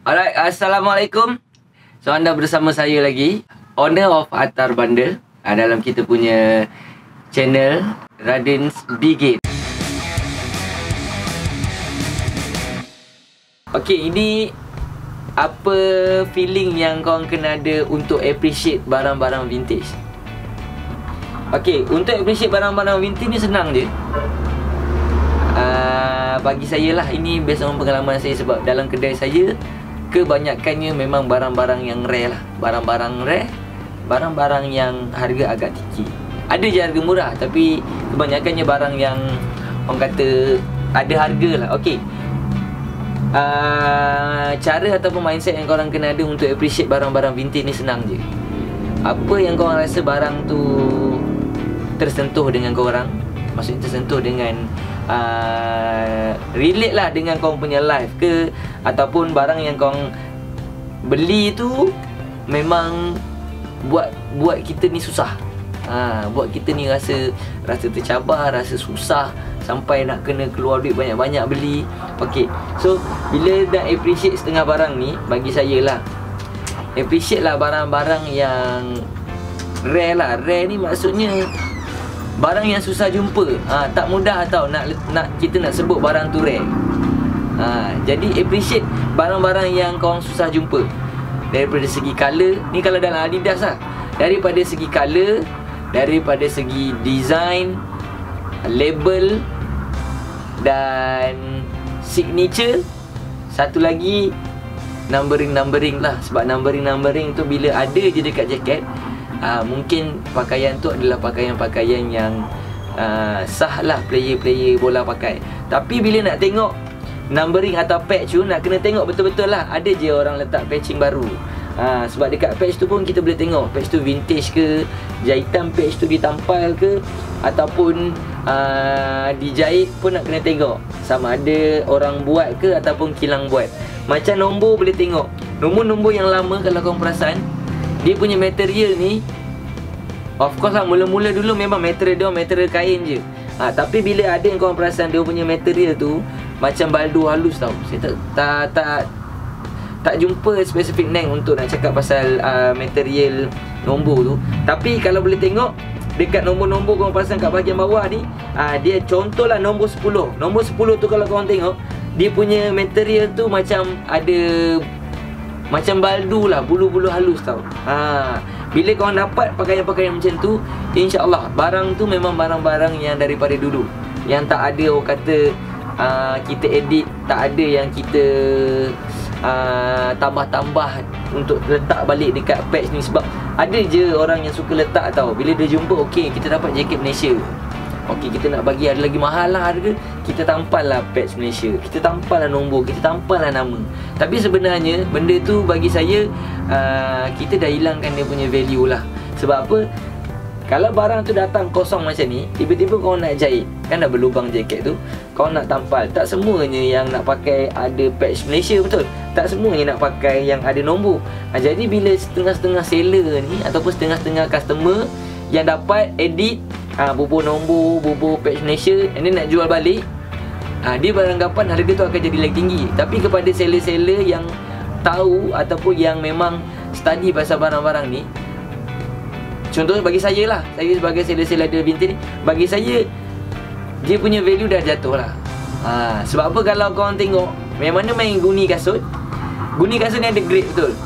Alright, Assalamualaikum. So, anda bersama saya lagi, owner of Atar Bundle, dalam kita punya channel Radin's Bigate. Okay, ini apa feeling yang korang kena ada untuk appreciate barang-barang vintage? Okay, untuk appreciate barang-barang vintage ni senang je. Bagi saya lah, ini based on pengalaman saya. Sebab dalam kedai saya, kebanyakannya memang barang-barang yang rare lah. Barang-barang rare, barang-barang yang harga agak tinggi. Ada je harga murah, tapi kebanyakannya barang yang orang kata ada harga lah. Okay, cara ataupun mindset yang korang kena ada untuk appreciate barang-barang vintage ni senang je. Apa yang korang rasa barang tu tersentuh dengan korang, maksudnya tersentuh dengan relate lah dengan korang punya life ke, ataupun barang yang korang beli tu memang buat kita ni susah, buat kita ni rasa tercabar, rasa susah, sampai nak kena keluar duit banyak-banyak beli. Okay, so bila dah appreciate setengah barang ni, bagi saya lah, appreciate lah barang-barang yang rare lah. Rare ni maksudnya barang yang susah jumpa. Tak mudah tau nak kita nak sebut barang tu rare. Jadi appreciate barang-barang yang korang susah jumpa. Daripada segi color, ni kalau dalam Adidas lah, daripada segi color, daripada segi design, label dan signature. Satu lagi numbering lah. Sebab numbering tu bila ada je dekat jaket, mungkin pakaian tu adalah pakaian-pakaian yang sah lah player-player bola pakai. Tapi bila nak tengok numbering atau patch tu, nak kena tengok betul-betul lah. Ada je orang letak patching baru. Sebab dekat patch tu pun kita boleh tengok patch tu vintage ke, jahitan patch tu ditampal ke, ataupun dijahit pun nak kena tengok sama ada orang buat ke ataupun kilang buat. Macam nombor boleh tengok. Nombor-nombor yang lama, kalau korang perasan, dia punya material ni, of course lah, mula-mula dulu memang material dia material kain je. Tapi bila ada yang korang perasan dia punya material tu macam baldu halus tau. Saya tak jumpa spesifik name untuk nak cakap pasal material nombor tu. Tapi kalau boleh tengok dekat nombor-nombor korang perasan kat bahagian bawah ni, dia contohlah nombor 10. Nombor 10 tu kalau korang tengok, dia punya material tu macam ada macam baldu lah, bulu-bulu halus tau. Bila korang dapat pakaian-pakaian macam tu, InsyaAllah barang tu memang barang-barang yang daripada dulu, yang tak ada orang kata kita edit, tak ada yang kita tambah-tambah untuk letak balik dekat patch ni. Sebab ada je orang yang suka letak tau. Bila dia jumpa, okay, kita dapat jaket Malaysia, okay, kita nak bagi ada lagi mahal lah harga, kita tampal lah patch Malaysia, kita tampal lah nombor, kita tampal lah nama. Tapi sebenarnya benda tu bagi saya, kita dah hilangkan dia punya value lah. Sebab apa? Kalau barang tu datang kosong macam ni, tiba-tiba kau nak jahit, kan dah berlubang jaket tu, kau nak tampal, tak semuanya yang nak pakai ada patch Malaysia, betul? Tak semuanya nak pakai yang ada nombor. Jadi bila setengah-setengah seller ni ataupun setengah-setengah customer yang dapat edit, bubur nombor, bubur patch Malaysia, and then nak jual balik, dia beranggapan harga tu akan jadi lagi tinggi. Tapi kepada seller-seller yang tahu ataupun yang memang study pasal barang-barang ni, contoh bagi saya lah, saya sebagai seller-seller vintage ni, bagi saya dia punya value dah jatuh lah. Sebab apa? Kalau korang tengok, memang mana main guni kasut, guni kasut ni ada grade, betul?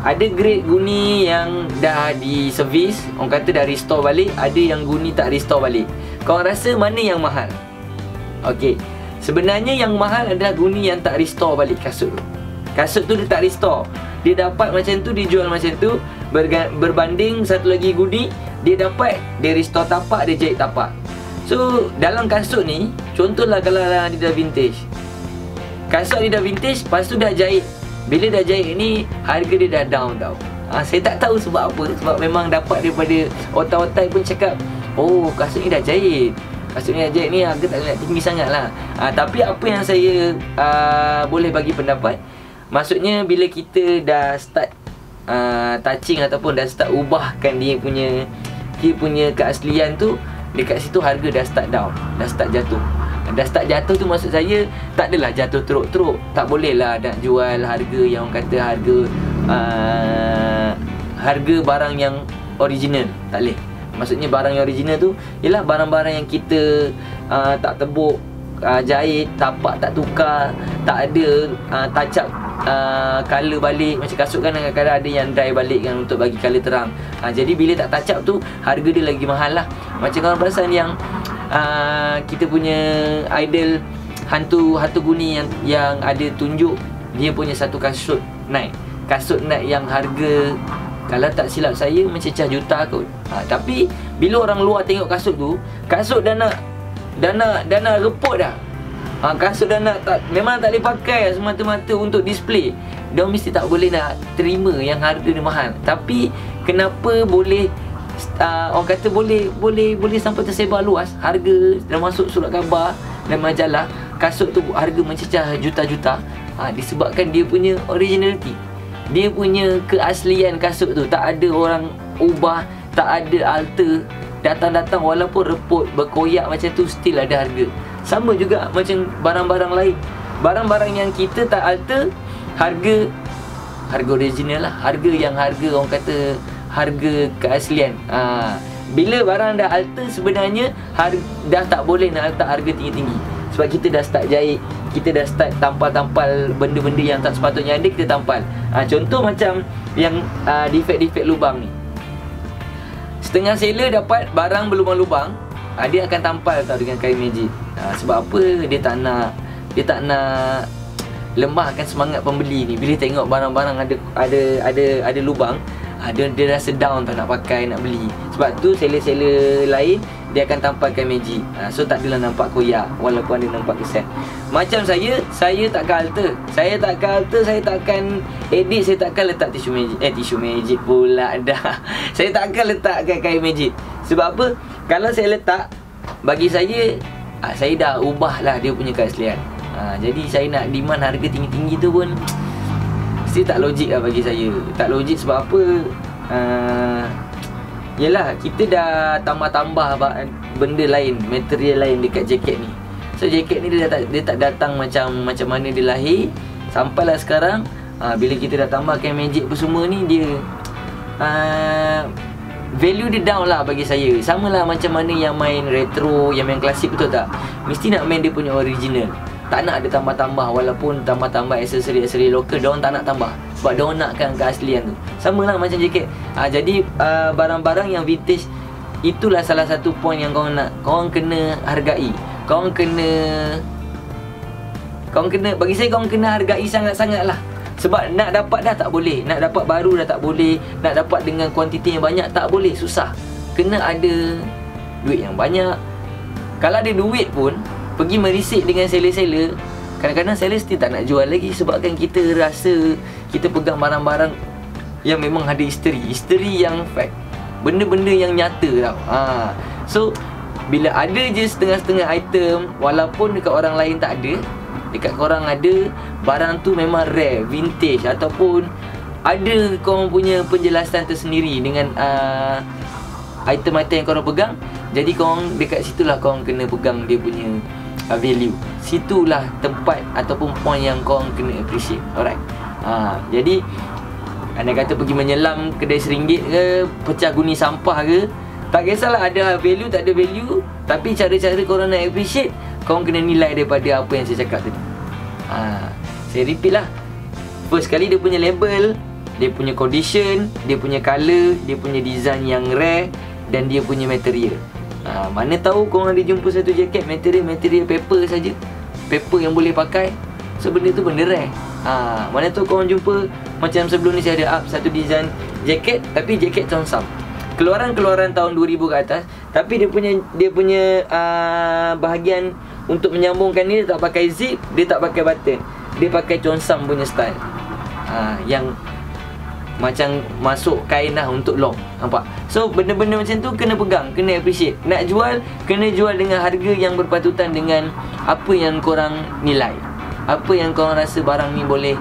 Ada grade guni yang dah di servis, orang kata dah restore balik. Ada yang guni tak restore balik. Korang rasa mana yang mahal? Okay, sebenarnya yang mahal adalah guni yang tak restore balik kasut tu. Kasut tu dia tak restore, dia dapat macam tu, dia jual macam tu, berbanding satu lagi guni, dia dapat, dia restore tapak, dia jahit tapak. So dalam kasut ni, contohlah kalau dia dah vintage, kasut dia dah vintage, lepas tu dah jahit. Bila dah jahit ni, harga dia dah down tau. Saya tak tahu sebab apa. Sebab memang dapat daripada otai-otai pun cakap, oh, kasut ni dah jahit, kasut ni dah jahit ni harga tak nak tinggi sangat lah. Tapi apa yang saya boleh bagi pendapat, maksudnya bila kita dah start touching ataupun dah start ubahkan dia punya keaslian tu, dekat situ harga dah start down, dah start jatuh. Dah start jatuh tu maksud saya tak adalah jatuh teruk-teruk. Tak boleh lah nak jual harga yang orang kata harga barang yang original. Tak boleh. Maksudnya barang yang original tu ialah barang-barang yang kita tak tebuk, jahit, tapak tak tukar, tak ada touch up colour balik. Macam kasut kan kadang-kadang ada yang dye balik kan untuk bagi colour terang. Jadi bila tak touch up tu harga dia lagi mahal lah. Macam korang perasan yang kita punya idol hantu guni yang ada tunjuk dia punya satu kasut Nike yang harga kalau tak silap saya mencecah juta kot. Tapi bila orang luar tengok kasut tu, kasut dah nak repot dah. Kasut dah nak memang tak boleh pakai semata-mata untuk display. Dia mesti tak boleh nak terima yang harga dia mahal. Tapi kenapa boleh orang kata boleh sampai tersebar luas, harga dah masuk surat khabar dan majalah, kasut tu harga mencecah juta-juta. Disebabkan dia punya originality, dia punya keaslian kasut tu. Tak ada orang ubah, tak ada alter. Datang-datang walaupun reput, berkoyak macam tu, still ada harga. Sama juga macam barang-barang lain. Barang-barang yang kita tak alter, harga original lah. Harga orang kata harga keaslian. Bila barang dah alter, sebenarnya dah tak boleh nak letak harga tinggi-tinggi. Sebab kita dah start jahit, kita dah start tampal-tampal benda-benda yang tak sepatutnya ada, kita tampal. Contoh macam yang defect-defect lubang ni. Setengah seller dapat barang berlubang-lubang, dia akan tampal tau dengan kain magic. Sebab apa? Dia tak nak lemahkan semangat pembeli ni. Bila tengok barang-barang ada lubang, dia rasa down tak nak pakai, nak beli. Sebab tu seller-seller lain dia akan tampalkan magic. So tak adalah nampak koyak walaupun dia nampak kesan. Macam saya takkan alter. Saya takkan edit, saya takkan letak tisu magic pula dah. Saya takkan letakkan kain magic. Sebab apa? Kalau saya letak, bagi saya dah ubah lah dia punya keaslian. Jadi saya nak demand harga tinggi-tinggi tu pun mesti tak logik lah bagi saya. Tak logik sebab apa? Yelah, kita dah tambah-tambah benda lain, material lain dekat jaket ni. So jaket ni dia tak datang macam mana dia lahir. Sampailah sekarang, bila kita dah tambahkan magic apa semua ni, dia value dia down lah bagi saya. Sama lah macam mana yang main retro, yang main klasik, betul tak? Mesti nak main dia punya original. Tak nak ada tambah-tambah. Walaupun tambah-tambah aksesori lokal, diorang tak nak tambah sebab diorang nakkan keaslian tu. Sama lah macam jaket. Jadi barang-barang yang vintage, itulah salah satu point yang korang kena hargai. Korang kena bagi saya korang kena hargai sangat-sangat lah. Sebab nak dapat dah tak boleh, nak dapat baru dah tak boleh, nak dapat dengan kuantiti yang banyak tak boleh, susah. Kena ada duit yang banyak. Kalau ada duit pun, pergi merisik dengan seller-seller, kadang-kadang seller still tak nak jual lagi. Sebabkan kita rasa kita pegang barang-barang yang memang ada history yang fact, benda-benda yang nyata tau. So bila ada je setengah-setengah item, walaupun dekat orang lain tak ada, dekat korang ada, barang tu memang rare, vintage, ataupun ada korang punya penjelasan tersendiri dengan item-item yang korang pegang. Jadi korang dekat situlah korang kena pegang dia punya value. Situlah tempat ataupun point yang korang kena appreciate. Alright. Jadi anda kata pergi menyelam kedai RM1 ke, pecah guni sampah ke, tak kisahlah ada value tak ada value, tapi cara-cara korang nak appreciate, korang kena nilai daripada apa yang saya cakap tadi. Saya repeat lah. First kali dia punya label, dia punya condition, dia punya colour, dia punya design yang rare, dan dia punya material. Mana tahu korang ada jumpa satu jaket material paper saja, paper yang boleh pakai. So benda tu benda rare. Mana tahu korang jumpa macam sebelum ni saya ada up satu design jaket, tapi jaket Cheongsam, keluaran tahun 2000 ke atas, tapi dia punya bahagian untuk menyambungkan ni dia tak pakai zip, dia tak pakai button, dia pakai Cheongsam punya style. Yang macam masuk kain lah untuk long. Nampak? So benda-benda macam tu kena pegang, kena appreciate. Nak jual, kena jual dengan harga yang berpatutan dengan apa yang korang nilai, apa yang korang rasa barang ni boleh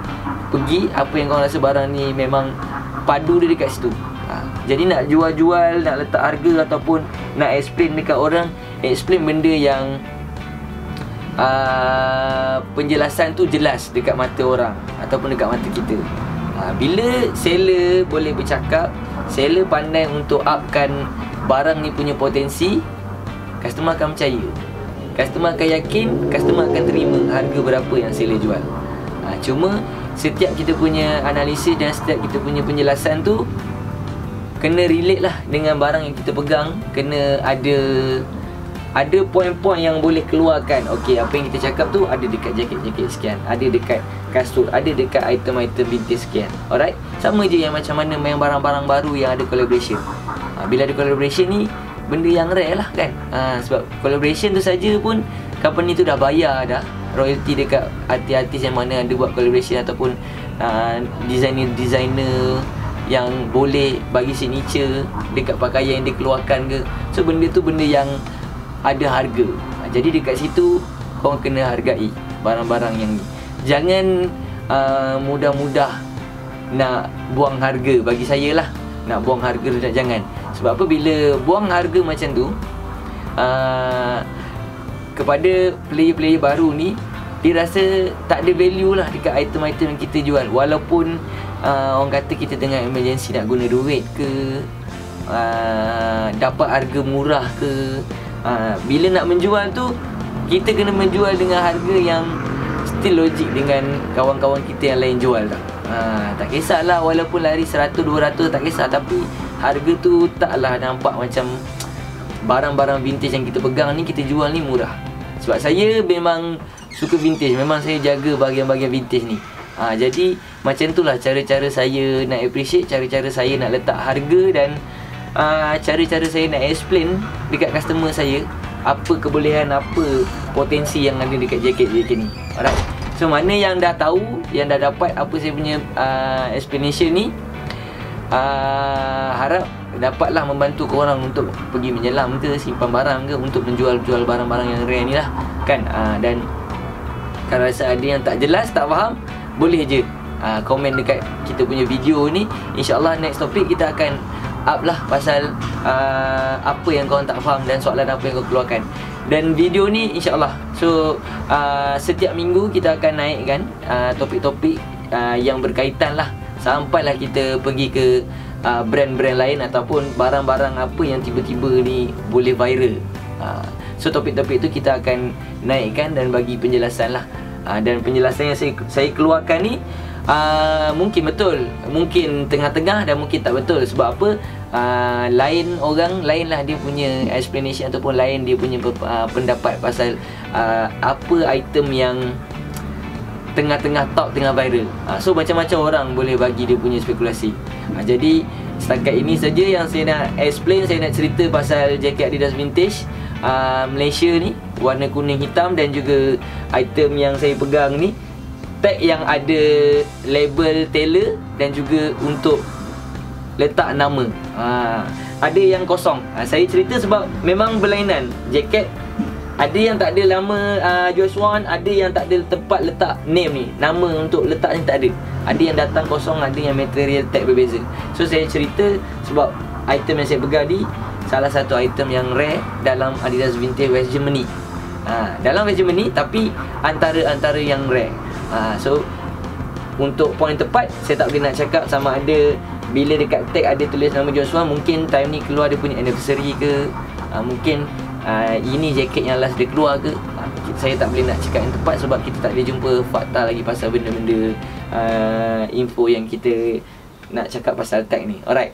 pergi, apa yang korang rasa barang ni memang padu dia dekat situ. Jadi nak jual-jual, nak letak harga ataupun nak explain dekat orang, explain benda yang penjelasan tu jelas dekat mata orang ataupun dekat mata kita. Bila seller boleh bercakap, seller pandai untuk upkan barang ni punya potensi, customer akan percaya, customer akan yakin, customer akan terima harga berapa yang seller jual. Cuma setiap kita punya analisis dan setiap kita punya penjelasan tu kena relate lah dengan barang yang kita pegang. Kena ada poin-poin yang boleh keluarkan. Okey, apa yang kita cakap tu ada dekat jaket-jaket sekian, ada dekat kasut, ada dekat item-item vintage sekian. Alright, sama je yang macam mana main barang-barang baru yang ada collaboration. Bila ada collaboration ni, benda yang rare lah kan. Sebab collaboration tu saja pun company tu dah bayar dah royalty dekat artis-artis yang mana ada buat collaboration ataupun designer-designer yang boleh bagi signature dekat pakaian yang dia keluarkan ke. So benda tu benda yang ada harga. Jadi dekat situ korang kena hargai barang-barang yang ni. Jangan mudah-mudah nak buang harga. Bagi saya lah, nak buang harga tu jangan. Sebab apa, bila buang harga macam tu, kepada player-player baru ni, dia rasa tak ada value lah dekat item-item yang kita jual. Walaupun orang kata kita tengah emergency nak guna duit ke, dapat harga murah ke, bila nak menjual tu, kita kena menjual dengan harga yang still logik dengan kawan-kawan kita yang lain jual tak. Tak kisahlah walaupun lari 100-200 tak kisah, tapi harga tu taklah nampak macam barang-barang vintage yang kita pegang ni, kita jual ni murah. Sebab saya memang suka vintage, memang saya jaga bahagian-bahagian vintage ni. Jadi macam tu lah cara-cara saya nak appreciate, cara-cara saya nak letak harga dan cara-cara saya nak explain dekat customer saya apa kebolehan, apa potensi yang ada dekat jaket-jaket ni. Alright. So mana yang dah tahu, yang dah dapat apa saya punya explanation ni, harap dapatlah membantu korang untuk pergi menyelam ke, simpan barang ke, untuk menjual-jual barang-barang yang rare ni lah kan. Dan kalau rasa ada yang tak jelas, tak faham, boleh je komen dekat kita punya video ni. InsyaAllah next topik kita akan up lah pasal apa yang korang tak faham dan soalan apa yang korang keluarkan. Dan video ni insyaAllah, so setiap minggu kita akan naikkan topik-topik yang berkaitan lah, sampailah kita pergi ke brand-brand lain ataupun barang-barang apa yang tiba-tiba ni boleh viral. So topik-topik tu kita akan naikkan dan bagi penjelasan lah. Dan penjelasan yang saya keluarkan ni mungkin betul, mungkin tengah-tengah, dan mungkin tak betul. Sebab apa? Lain orang, lain lah dia punya explanation ataupun lain dia punya pendapat pasal apa item yang tengah-tengah top, tengah viral. So macam-macam orang boleh bagi dia punya spekulasi. Jadi setakat ini saja yang saya nak explain, saya nak cerita pasal jaket Adidas vintage Malaysia ni, warna kuning hitam, dan juga item yang saya pegang ni, tag yang ada label tailor dan juga untuk letak nama. Ada yang kosong. Saya cerita sebab memang berlainan. Jaket ada yang tak ada nama Joshua, ada yang tak ada tempat letak name ni, nama untuk letak ni tak ada. Ada yang datang kosong, ada yang material tag berbeza. So saya cerita sebab item yang saya pegang ni salah satu item yang rare dalam Adidas Vintage West Germany. Dalam West Germany, tapi antara yang rare. So untuk poin tepat, saya tak boleh nak cakap sama ada bila dekat tag ada tulis nama Joshua, mungkin time ni keluar dia punya anniversary ke, mungkin ini jaket yang last dia keluar ke. Saya tak boleh nak cakap yang tepat sebab kita tak boleh jumpa fakta lagi pasal benda-benda info yang kita nak cakap pasal tag ni. Alright.